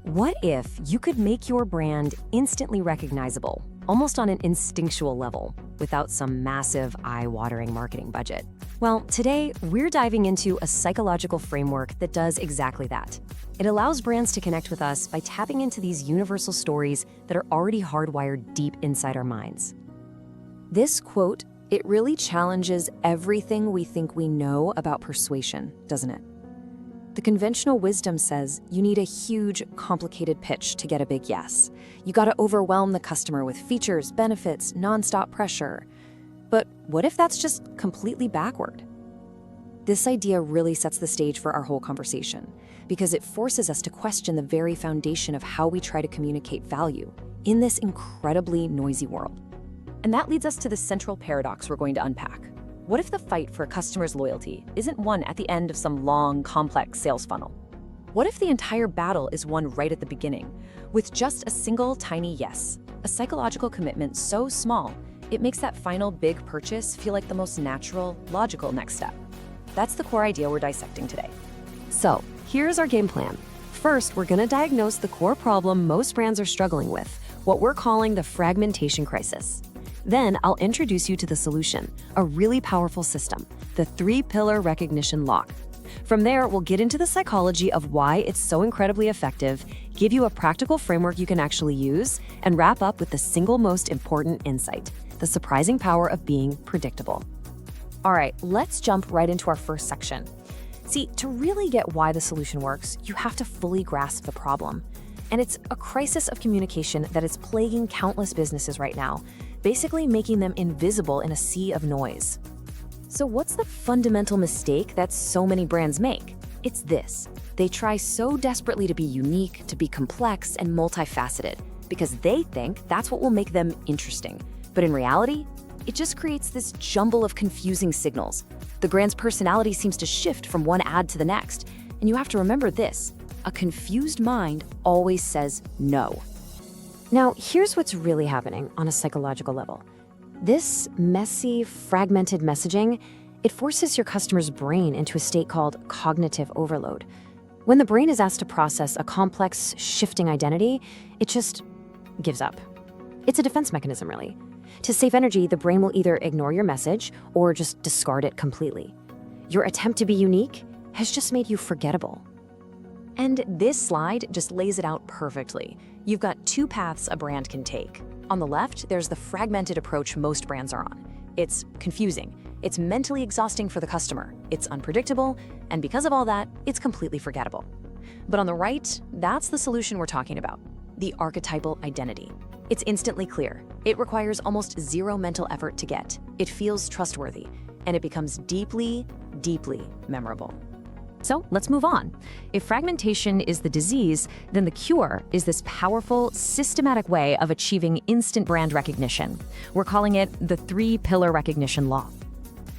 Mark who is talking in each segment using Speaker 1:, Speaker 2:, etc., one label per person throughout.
Speaker 1: What if you could make your brand instantly recognizable, almost on an instinctual level, without some massive, eye-watering marketing budget? Well, today, we're diving into a psychological framework that does exactly that. It allows brands to connect with us by tapping into these universal stories that are already hardwired deep inside our minds. This quote, it really challenges everything we think we know about persuasion, doesn't it? The conventional wisdom says you need a huge, complicated pitch to get a big yes. You gotta overwhelm the customer with features, benefits, nonstop pressure. But what if that's just completely backward? This idea really sets the stage for our whole conversation, because it forces us to question the very foundation of how we try to communicate value in this incredibly noisy world. And that leads us to the central paradox we're going to unpack. What if the fight for a customer's loyalty isn't won at the end of some long, complex sales funnel? What if the entire battle is won right at the beginning, with just a single tiny yes, a psychological commitment so small, it makes that final big purchase feel like the most natural, logical next step? That's the core idea we're dissecting today. So, here's our game plan. First, we're gonna diagnose the core problem most brands are struggling with, what we're calling the fragmentation crisis. Then I'll introduce you to the solution, a really powerful system, the 3-pillar recognition lock. From there, we'll get into the psychology of why it's so incredibly effective, give you a practical framework you can actually use, and wrap up with the single most important insight, the surprising power of being predictable. All right, let's jump right into our first section. See, to really get why the solution works, you have to fully grasp the problem. And it's a crisis of communication that is plaguing countless businesses right now, basically making them invisible in a sea of noise. So what's the fundamental mistake that so many brands make? It's this. They try so desperately to be unique, to be complex and multifaceted, because they think that's what will make them interesting. But in reality, it just creates this jumble of confusing signals. The brand's personality seems to shift from one ad to the next, and you have to remember this. A confused mind always says no. Now, here's what's really happening on a psychological level. This messy, fragmented messaging, it forces your customer's brain into a state called cognitive overload. When the brain is asked to process a complex, shifting identity, it just gives up. It's a defense mechanism, really. To save energy, the brain will either ignore your message or just discard it completely. Your attempt to be unique has just made you forgettable. And this slide just lays it out perfectly. You've got two paths a brand can take. On the left, there's the fragmented approach most brands are on. It's confusing, it's mentally exhausting for the customer, it's unpredictable, and because of all that, it's completely forgettable. But on the right, that's the solution we're talking about, the archetypal identity. It's instantly clear. It requires almost zero mental effort to get. It feels trustworthy, and it becomes deeply, deeply memorable. So let's move on. If fragmentation is the disease, then the cure is this powerful, systematic way of achieving instant brand recognition. We're calling it the 3-pillar recognition law.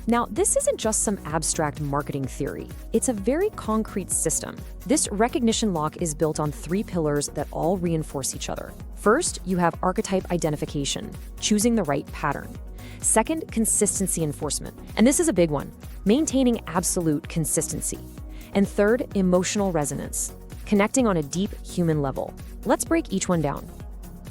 Speaker 1: Now, this isn't just some abstract marketing theory. It's a very concrete system. This recognition lock is built on 3 pillars that all reinforce each other. First, you have archetype identification, choosing the right pattern. Second, consistency enforcement. And this is a big one, maintaining absolute consistency. And third, emotional resonance, connecting on a deep human level. Let's break each one down.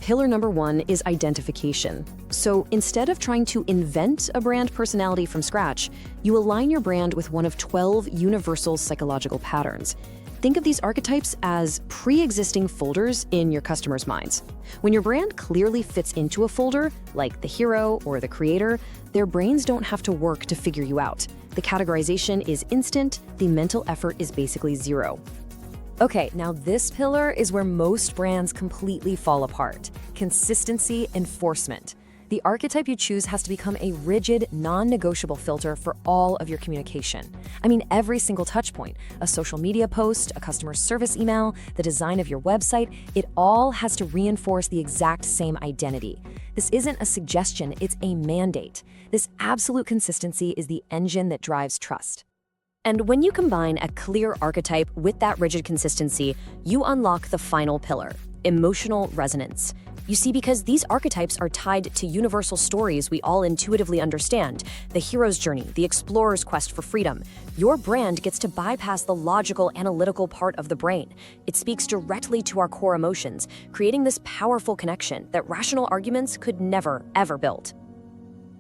Speaker 1: Pillar number 1 is identification. So instead of trying to invent a brand personality from scratch, you align your brand with one of 12 universal psychological patterns. Think of these archetypes as pre-existing folders in your customers' minds. When your brand clearly fits into a folder, like the hero or the creator, their brains don't have to work to figure you out. The categorization is instant, the mental effort is basically zero. Okay, now this pillar is where most brands completely fall apart. Consistency enforcement. The archetype you choose has to become a rigid, non-negotiable filter for all of your communication. I mean, every single touch point, a social media post, a customer service email, the design of your website, it all has to reinforce the exact same identity. This isn't a suggestion, it's a mandate. This absolute consistency is the engine that drives trust. And when you combine a clear archetype with that rigid consistency, you unlock the final pillar, emotional resonance.
Speaker 2: You see, because these archetypes are tied to universal stories we all intuitively understand, the hero's journey, the explorer's quest for freedom, your brand gets to bypass the logical, analytical part of the brain. It speaks directly to our core emotions, creating this powerful connection that rational arguments could never, ever build.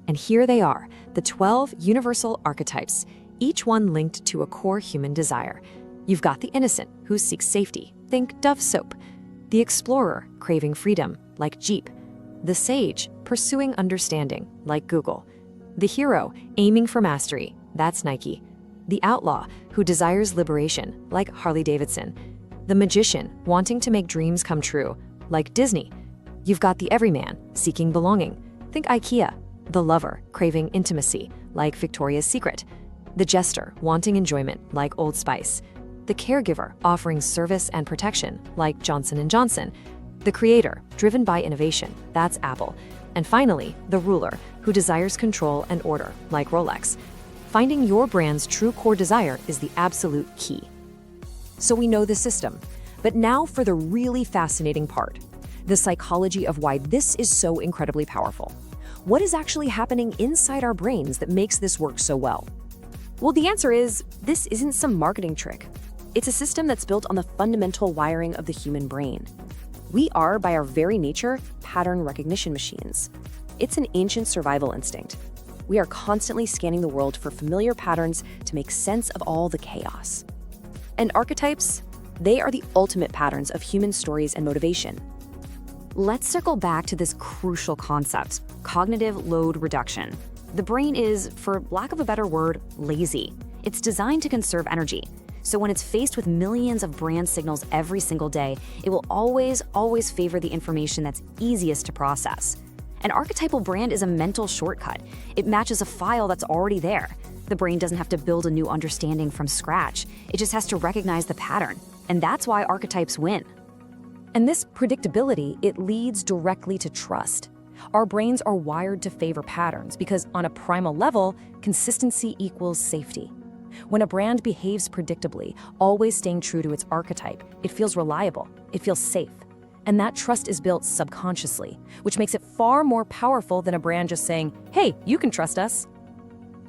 Speaker 1: And here they are, the 12 universal archetypes, each one linked to a core human desire. You've got the innocent, who seeks safety, think Dove soap. The explorer, craving freedom, like Jeep. The sage, pursuing understanding, like Google. The hero, aiming for mastery, that's Nike. The outlaw, who desires liberation, like Harley-Davidson. The magician, wanting to make dreams come true, like Disney. You've got the everyman, seeking belonging, think IKEA. The lover, craving intimacy, like Victoria's Secret. The jester, wanting enjoyment, like Old Spice. The caregiver, offering service and protection, like Johnson & Johnson. The creator, driven by innovation, that's Apple. And finally, the ruler, who desires control and order, like Rolex. Finding your brand's true core desire is the absolute key. So we know the system, but now for the really fascinating part, the psychology of why this is so incredibly powerful. What is actually happening inside our brains that makes this work so well? Well, the answer is, this isn't some marketing trick. It's a system that's built on the fundamental wiring of the human brain. We are, by our very nature, pattern recognition machines. It's an ancient survival instinct. We are constantly scanning the world for familiar patterns to make sense of all the chaos. And archetypes, they are the ultimate patterns of human stories and motivation. Let's circle back to this crucial concept, cognitive load reduction. The brain is, for lack of a better word, lazy. It's designed to conserve energy. So when it's faced with millions of brand signals every single day, it will always favor the information that's easiest to process. An archetypal brand is a mental shortcut. It matches a file that's already there. The brain doesn't have to build a new understanding from scratch. It just has to recognize the pattern. And that's why archetypes win. And this predictability, it leads directly to trust. Our brains are wired to favor patterns because on a primal level, consistency equals safety. When a brand behaves predictably, always staying true to its archetype, it feels reliable, it feels safe. And that trust is built subconsciously, which makes it far more powerful than a brand just saying, hey, you can trust us.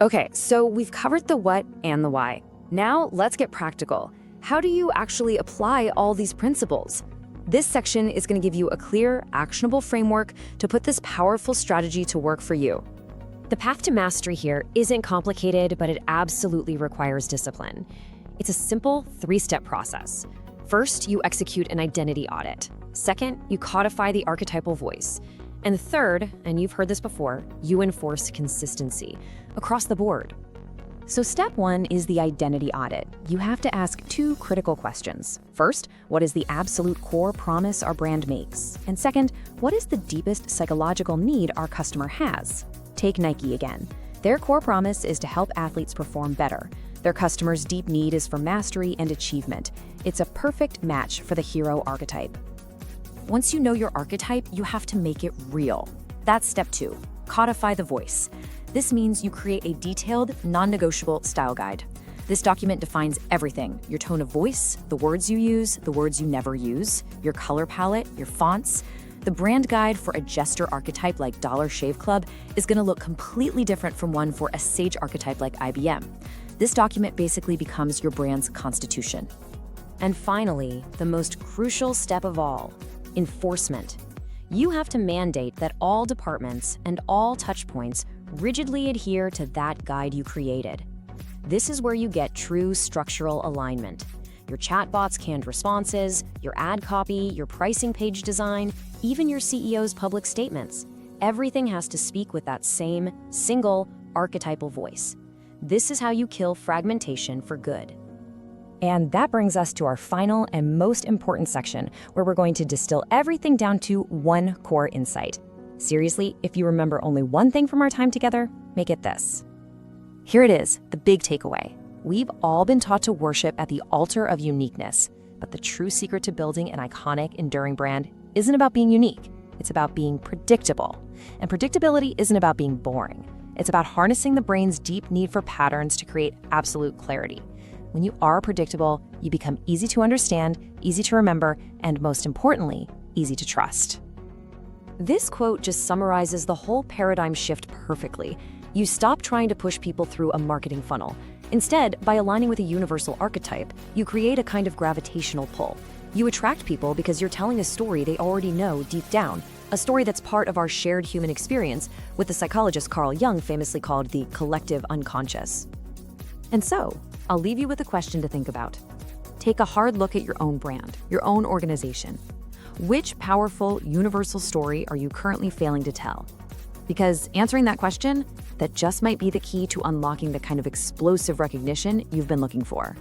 Speaker 1: Okay, so we've covered the what and the why. Now let's get practical. How do you actually apply all these principles? This section is going to give you a clear, actionable framework to put this powerful strategy to work for you. The path to mastery here isn't complicated, but it absolutely requires discipline. It's a simple 3-step process. First, you execute an identity audit. Second, you codify the archetypal voice. And third, and you've heard this before, you enforce consistency across the board. So step 1 is the identity audit. You have to ask 2 critical questions. First, what is the absolute core promise our brand makes? And second, what is the deepest psychological need our customer has? Take Nike again. Their core promise is to help athletes perform better. Their customer's deep need is for mastery and achievement. It's a perfect match for the hero archetype. Once you know your archetype, you have to make it real. That's step 2, codify the voice. This means you create a detailed, non-negotiable style guide. This document defines everything: your tone of voice, the words you use, the words you never use, your color palette, your fonts. The brand guide for a jester archetype like Dollar Shave Club is going to look completely different from one for a sage archetype like IBM. This document basically becomes your brand's constitution. And finally, the most crucial step of all, enforcement. You have to mandate that all departments and all touchpoints rigidly adhere to that guide you created. This is where you get true structural alignment. Your chatbot's canned responses, your ad copy, your pricing page design, even your CEO's public statements. Everything has to speak with that same, single, archetypal voice. This is how you kill fragmentation for good. And that brings us to our final and most important section, where we're going to distill everything down to one core insight. Seriously, if you remember only one thing from our time together, make it this. Here it is, the big takeaway. We've all been taught to worship at the altar of uniqueness, but the true secret to building an iconic, enduring brand isn't about being unique. It's about being predictable. And predictability isn't about being boring. It's about harnessing the brain's deep need for patterns to create absolute clarity. When you are predictable, you become easy to understand, easy to remember, and most importantly, easy to trust.
Speaker 2: This quote just summarizes the whole paradigm shift perfectly. You stop trying to push people through a marketing funnel. Instead, by aligning with a universal archetype, you create a kind of gravitational pull. You attract people because you're telling a story they already know deep down, a story that's part of our shared human experience, what the psychologist Carl Jung famously called the collective unconscious. And so, I'll leave you with a question to think about. Take a hard look at your own brand, your own organization. Which powerful, universal story are you currently failing to tell? Because answering that question, that just might be the key to unlocking the kind of explosive recognition you've been looking for.